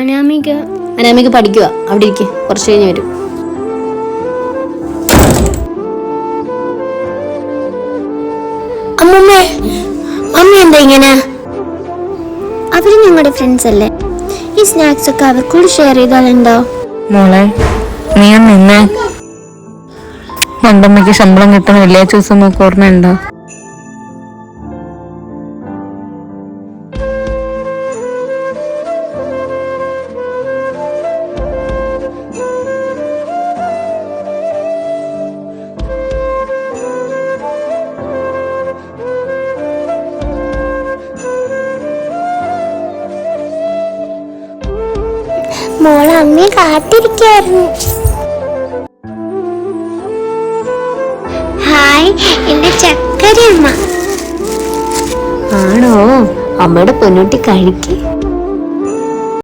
അനാമിക പഠിക്കുക. അവിടെ ഇരിക്കും, കുറച്ച് കഴിഞ്ഞ് വരും. അമ്മമ്മേ, മമ്മി എന്താ ഇങ്ങനെ? അവര് ഞങ്ങളുടെ ഫ്രണ്ട്സ് അല്ലേ? ഈ സ്നാക്സ് ഒക്കെ അവർക്കൂടി ഷെയർ ചെയ്താലെന്തോ? മോളെ, നീ നിന്നെ മണ്ടമ്മയ്ക്ക് ശമ്പളം കിട്ടുന്ന വെള്ളിയാഴ്ച ദിവസം നോക്കി ഓർമ്മയുണ്ടോ? മോളെ അമ്മയെ കാത്തിരിക്കായിരുന്നു. ഹായ്, എന്റെ ചക്കരയമ്മ. ആണോ? അമ്മയുടെ പൊന്നൂട്ടി കഴിക്ക്.